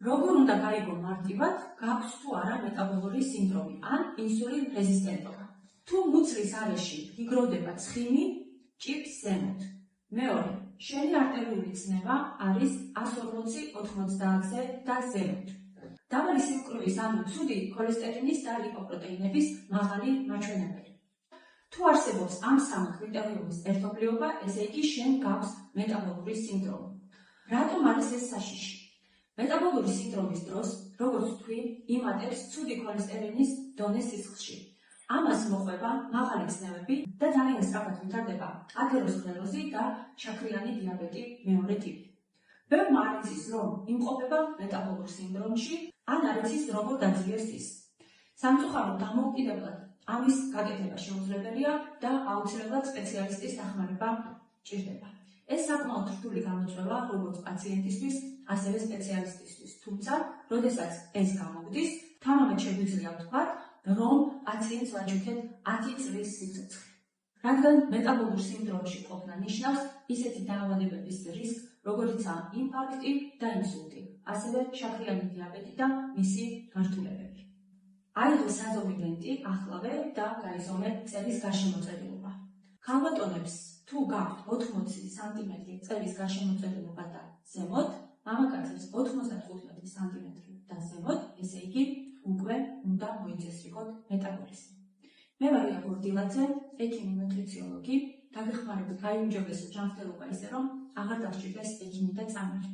როგორ უნდა გაიგო მარტივად, გაქვს თუ არა მეტაბოლური სინდრომი ან ინსულინ რეზისტენტობა. თუ მუცლის არეში იგროვდება ცხიმი, ჭირს ზემოთ. მეორე, შენი არტერიული წნევა არის 140-90-ზე და ზემოთ. დაბალი სიმკვრივის ანუ ცუდი ქოლესტერინის და ლიპოპროტეინების მაღალი მაჩვენებელი. თუ არსებობს ამ სამ კრიტერიუმის ერთობლიობა, ესე იგი შენ გაქვს მეტაბოლური სინდრომი. რატომ არის ეს საშიში? მეტაბოლური სინდრომის დროს, როგორც თქვი, იმატებს ცუდი ქოლესტერინის დონე სისხლში. ამას მოყვება მაღალი წნევები და ძალიან სწრაფად ვითარდება ათეროსკლეროზი და შაქრიანი დიაბეტი მეორე ტიპი. ბევრმა არ იცის, რომ იმყოფება მეტაბოლურ სინდრომში, ან არ იცის, როგორ დაძლიერს ის. სამწუხაროდ დამოუკიდებლად ამის გაკეთება შეუძლებელია და აუცილებლად სპეციალისტის დახმარება ჭირდება. ეს საკმაოდ რთული გამოწვევა როგორც პაციენტისთვის, ასევე სპეციალისტისთვის. თუმცა, როდესაც ეს გამოგდის, თამამად შეგვიძლია ვთქვათ, რომ პაციენტს ვაჩვენებთ 10 წლის სიცოცხლე. რადგან მეტაბოლურ სინდრომში ყოფნა ნიშნავს ისეთი დაავადებების რისკს, როგორიცაა ინფარქტი და ინსულტი, ასევე შაქრიანი დიაბეტი და მისი გართულებები. აიღო საზომი ლენტი ახლავე და გაიზომე წელის გარშემოწერილობა. ქალბატონებს თუ გაქვთ 80 სანტიმეტრი წელის გარშემოწერილობა და ზემოთ, მამაკაცებს 95 სანტიმეტრი და ზემოთ, ესე იგი უკვე უნდა მოიწესრიგოთ მეტაბოლიზმი. მე ვარ ია გორდილაძე, ექიმი ნუტრიციოლოგი, დაგეხმარებით გაიუმჯობესო ჯანმრთელობა ისე, რომ აღარ დასჭირდეს ექიმი და წამალი.